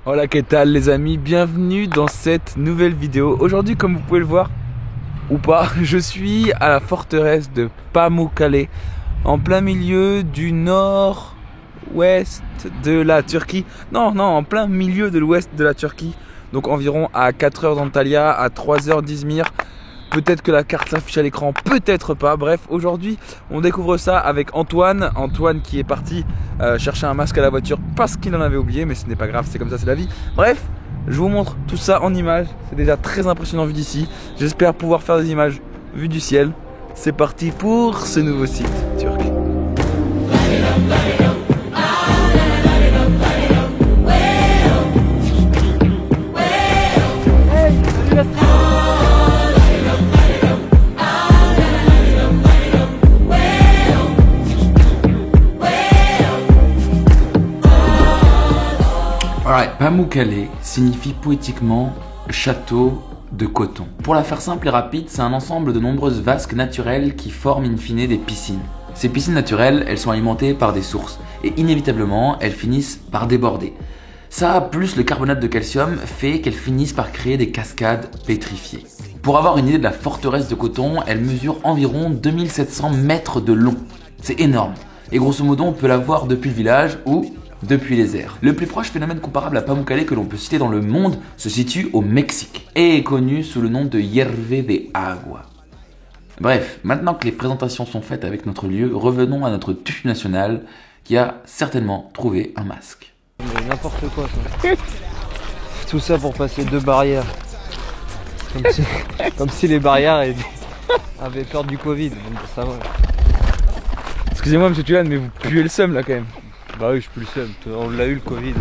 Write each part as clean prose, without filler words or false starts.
Hola, qu'est-ce que les amis, bienvenue dans cette nouvelle vidéo. Aujourd'hui, comme vous pouvez le voir, ou pas, je suis à la forteresse de Pamukkale, en plein milieu du nord-ouest de la Turquie. Non, en plein milieu de l'ouest de la Turquie. Donc environ à 4 heures d'Antalya, à 3 heures d'Izmir. Peut-être que la carte s'affiche à l'écran, peut-être pas. Bref, aujourd'hui, on découvre ça avec Antoine. Antoine qui est parti chercher un masque à la voiture parce qu'il en avait oublié, mais ce n'est pas grave, c'est comme ça, c'est la vie. Bref, je vous montre tout ça en images. C'est déjà très impressionnant vu d'ici. J'espère pouvoir faire des images vues du ciel. C'est parti pour ce nouveau site turc. Alright, Pamukkale signifie poétiquement château de coton. Pour la faire simple et rapide, c'est un ensemble de nombreuses vasques naturelles qui forment in fine des piscines. Ces piscines naturelles, elles sont alimentées par des sources et inévitablement, elles finissent par déborder. Ça, plus le carbonate de calcium, fait qu'elles finissent par créer des cascades pétrifiées. Pour avoir une idée de la forteresse de coton, elle mesure environ 2700 mètres de long. C'est énorme. Et grosso modo, on peut la voir depuis le village ou depuis les airs. Le plus proche phénomène comparable à Pamukkale que l'on peut citer dans le monde se situe au Mexique et est connu sous le nom de Hierve de Agua. Bref, maintenant que les présentations sont faites avec notre lieu, revenons à notre tuche national qui a certainement trouvé un masque. Mais n'importe quoi ça. Tout ça pour passer 2 barrières. Comme si les barrières avaient peur du Covid. Donc ça va. Excusez-moi monsieur Tulan, mais vous puez le seum là quand même. Bah oui, je pue le seum. On l'a eu le Covid.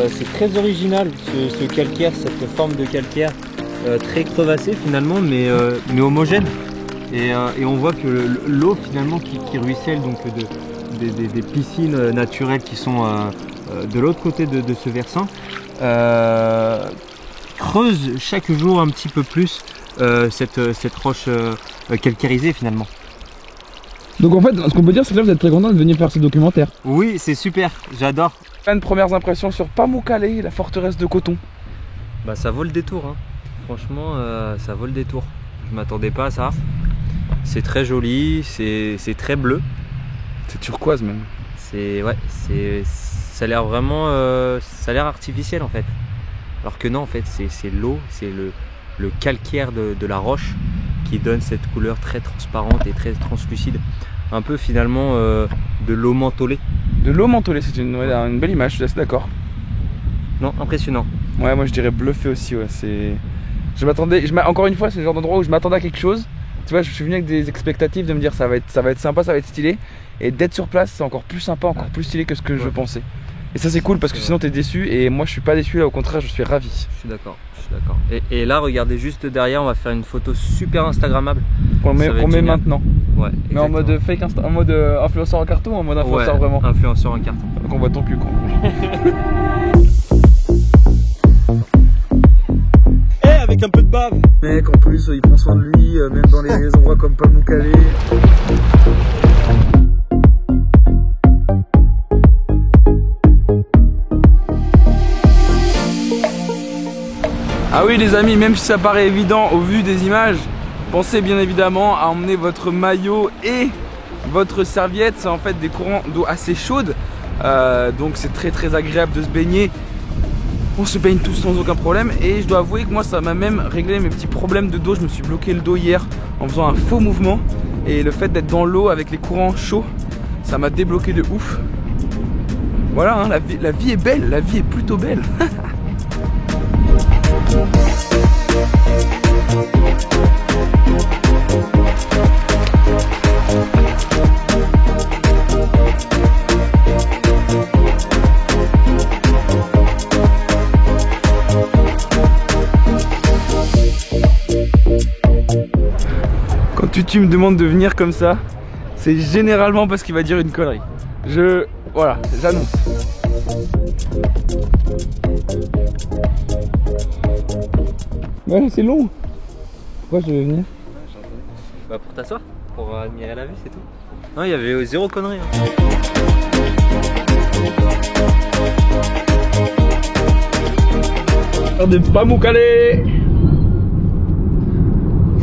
C'est très original ce calcaire, cette forme de calcaire très crevassée finalement mais homogène et on voit que l'eau finalement qui ruisselle donc des piscines naturelles qui sont de l'autre côté de ce versant creuse chaque jour un petit peu plus cette roche calcarisée finalement. Donc en fait, ce qu'on peut dire, c'est que là vous êtes très content de venir faire ce documentaire. Oui, c'est super, j'adore. Plein de premières impressions sur Pamukkale, la forteresse de coton. Bah ça vaut le détour, hein. Franchement ça vaut le détour. Je m'attendais pas à ça. C'est très joli, c'est très bleu. C'est turquoise même. Ça a l'air vraiment, ça a l'air artificiel en fait. Alors que non en fait c'est l'eau, c'est le calcaire de la roche qui donne cette couleur très transparente et très translucide. Un peu finalement de l'eau mentholée. De l'eau mentholée, c'est une belle image, je suis assez d'accord. Non, impressionnant. Ouais, moi je dirais bluffé aussi, ouais. Encore une fois, c'est le genre d'endroit où je m'attendais à quelque chose. Tu vois, je suis venu avec des expectatives de me dire ça va être sympa, ça va être stylé. Et d'être sur place, c'est encore plus sympa, encore plus stylé que ce que je pensais. Et ça c'est cool parce que sinon t'es déçu et moi je suis pas déçu, là au contraire je suis ravi. Je suis d'accord. Et là regardez juste derrière, on va faire une photo super instagrammable. Qu'on met maintenant. Ouais. Mais en mode fake en mode influenceur en carton ou en mode influenceur vraiment? Influenceur en carton. Donc on voit ton cul quoi. Avec un peu de bave. Mec en plus il prend soin de lui, même dans les endroits comme Pamukkale. Ah oui les amis, même si ça paraît évident au vu des images, pensez bien évidemment à emmener votre maillot et votre serviette. C'est en fait des courants d'eau assez chaudes, donc c'est très agréable de se baigner. On se baigne tous sans aucun problème et je dois avouer que moi ça m'a même réglé mes petits problèmes de dos. Je me suis bloqué le dos hier en faisant un faux mouvement et le fait d'être dans l'eau avec les courants chauds, ça m'a débloqué de ouf. Voilà, hein, la vie est belle, la vie est plutôt belle. tu me demandes de venir comme ça, c'est généralement parce qu'il va dire une connerie. Voilà, j'annonce. Ouais, c'est long. Pourquoi je devais venir? Bah pour t'asseoir, pour admirer la vue, c'est tout. Non, il y avait zéro connerie. De Pamukkale.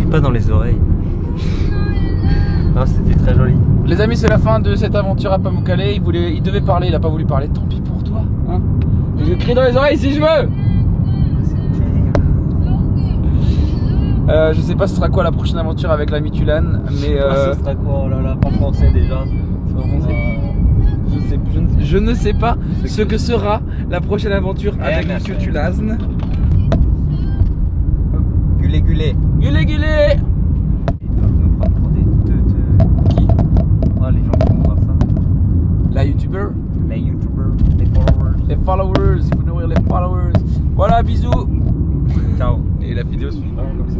Pas dans les oreilles. Non, c'était très joli. Les amis, c'est la fin de cette aventure à Pamukkale. Il devait parler, il a pas voulu parler. Tant pis pour toi. Hein, je crie dans les oreilles si je veux. Je sais pas ce sera quoi la prochaine aventure avec l'ami Tulane, mais Ce sera quoi? Oh là là, pas français déjà. Je ne sais pas ce que sera la prochaine aventure avec Monsieur Tulane. Gulé gulé. Gulé gulé. Ils doivent nous prendre pour des Qui? Oh, les gens qui vont voir ça. La youtubeur. Les youtubers, les followers. Les followers, il faut nourrir les followers. Voilà, bisous. Ciao. Et la vidéo se finit vraiment comme ça.